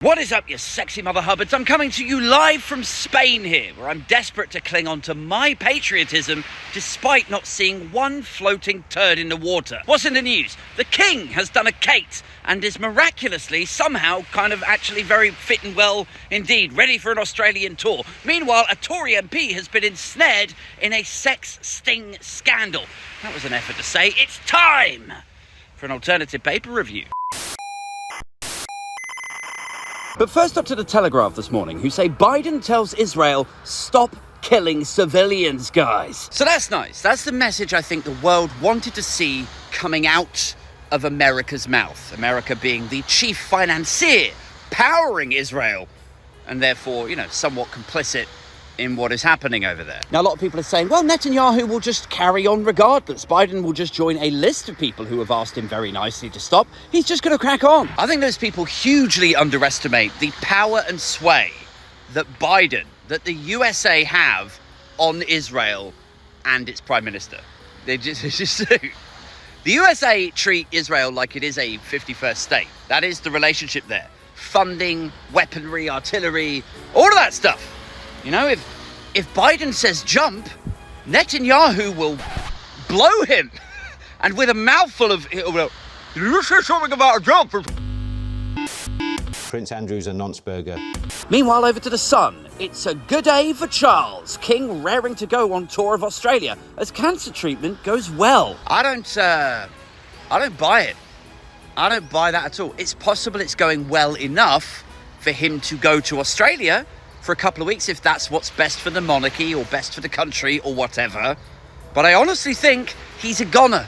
What is up, you sexy mother hubbards? I'm coming to you live from Spain here, where I'm desperate to cling on to my patriotism despite not seeing one floating turd in the water. What's in the news? The King has done a Kate and is miraculously somehow kind of actually very fit and well indeed, ready for an Australian tour. Meanwhile, a Tory MP has been ensnared in a sex sting scandal. That was an effort to say it's time for an alternative paper review. But first up to the Telegraph this morning, who say Biden tells Israel, stop killing civilians, guys. So that's nice. That's the message I think the world wanted to see coming out of America's mouth. America being the chief financier, powering Israel, and therefore, somewhat complicit in what is happening over there. Now, a lot of people are saying, well, Netanyahu will just carry on regardless. Biden will just join a list of people who have asked him very nicely to stop. He's just going to crack on. I think those people hugely underestimate the power and sway that that the USA have on Israel and its prime minister. They just do. The USA treat Israel like it is a 51st state. That is the relationship there. Funding, weaponry, artillery, all of that stuff. If Biden says jump, Netanyahu will blow him. And with a mouthful of, you say something about a jump. Prince Andrew's a nonce-burger. Meanwhile, over to the Sun. It's a good day for Charles, King raring to go on tour of Australia as cancer treatment goes well. I don't buy it. I don't buy that at all. It's possible it's going well enough for him to go to Australia for a couple of weeks if that's what's best for the monarchy or best for the country or whatever. But I honestly think he's a goner.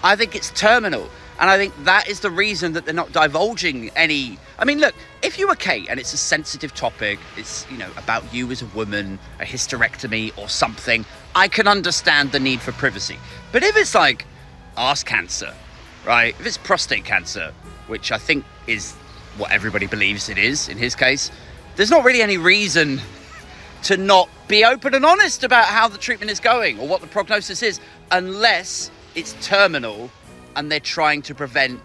I think it's terminal. And I think that is the reason that they're not divulging any. I mean, look, if you were Kate and it's a sensitive topic, it's, about you as a woman, a hysterectomy or something, I can understand the need for privacy. But if it's like arse cancer, right? If it's prostate cancer, which I think is what everybody believes it is in his case, there's not really any reason to not be open and honest about how the treatment is going or what the prognosis is, unless it's terminal and they're trying to prevent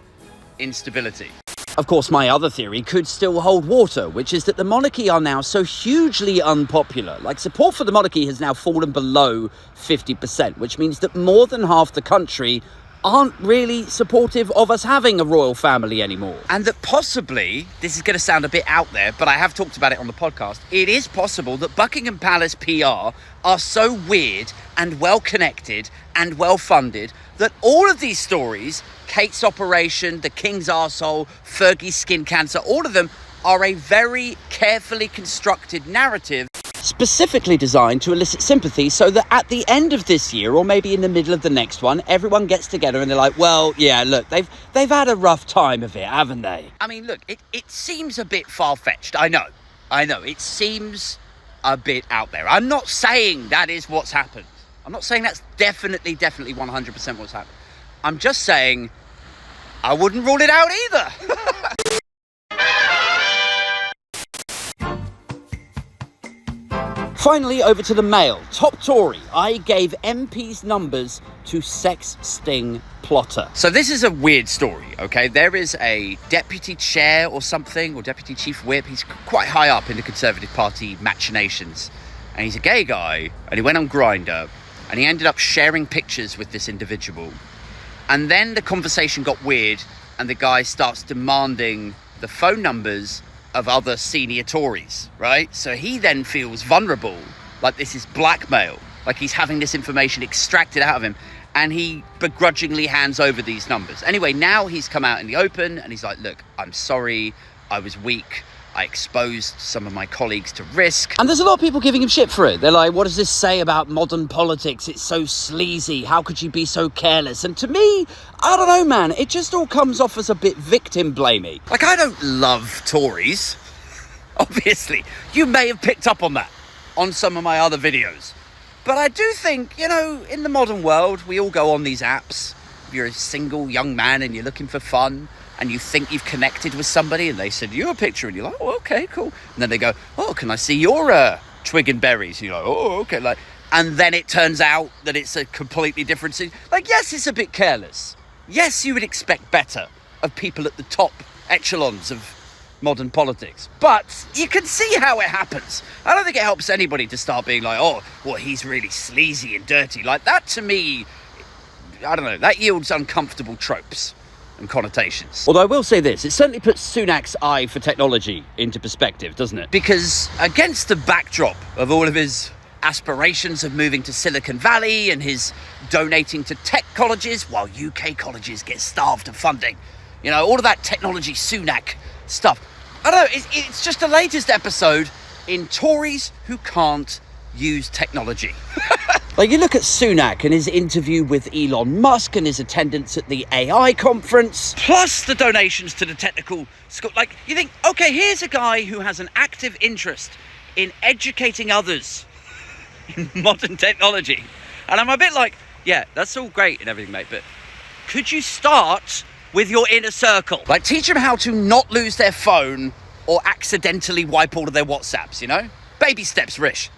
instability. Of course, my other theory could still hold water, which is that the monarchy are now so hugely unpopular. Like, support for the monarchy has now fallen below 50%, which means that more than half the country aren't really supportive of us having a royal family anymore. And that possibly, this is going to sound a bit out there, but I have talked about it on the podcast, it is possible that Buckingham Palace PR are so weird and well-connected and well-funded that all of these stories, Kate's operation, the King's arsehole, Fergie's skin cancer, all of them are a very carefully constructed narrative specifically designed to elicit sympathy so that at the end of this year, or maybe in the middle of the next one, everyone gets together and they're like, well, yeah, look, they've had a rough time of it, haven't they? I mean, look, it seems a bit far-fetched. I know. It seems a bit out there. I'm not saying that is what's happened. I'm not saying that's definitely 100% what's happened. I'm just saying I wouldn't rule it out either. Finally, over to the Mail. Top Tory. I gave MP's numbers to sex sting plotter. So this is a weird story, okay? There is a deputy chair or something, or deputy chief whip. He's quite high up in the Conservative Party machinations. And he's a gay guy, and he went on Grindr, and he ended up sharing pictures with this individual. And then the conversation got weird, and the guy starts demanding the phone numbers of other senior Tories, right? So he then feels vulnerable, like this is blackmail, like he's having this information extracted out of him, and he begrudgingly hands over these numbers. Anyway, now he's come out in the open, and he's like, look, I'm sorry, I was weak, I exposed some of my colleagues to risk. And there's a lot of people giving him shit for it. They're like, what does this say about modern politics? It's so sleazy. How could you be so careless? And to me, I don't know, man. It just all comes off as a bit victim blamey. Like, I don't love Tories. Obviously. You may have picked up on that on some of my other videos. But I do think, in the modern world, we all go on these apps. If you're a single young man and you're looking for fun, and you think you've connected with somebody and they send you a picture and you're like, oh, okay, cool. And then they go, oh, can I see your twig and berries? And you're like, oh, okay. And then it turns out that it's a completely different scene. Like, yes, it's a bit careless. Yes, you would expect better of people at the top echelons of modern politics. But you can see how it happens. I don't think it helps anybody to start being like, oh, well, he's really sleazy and dirty. Like, that to me, I don't know, that yields uncomfortable tropes and connotations. Although I will say this, it certainly puts Sunak's eye for technology into perspective, doesn't it? Because against the backdrop of all of his aspirations of moving to Silicon Valley and his donating to tech colleges while UK colleges get starved of funding, you know, all of that technology Sunak stuff. I don't know, it's just the latest episode in Tories who can't use technology. Like, you look at Sunak and his interview with Elon Musk and his attendance at the AI conference, plus the donations to the technical school. Like, you think, okay, here's a guy who has an active interest in educating others in modern technology. And I'm a bit like, yeah, that's all great and everything, mate, but could you start with your inner circle? Like, teach them how to not lose their phone or accidentally wipe all of their WhatsApps, you know? Baby steps, Rish.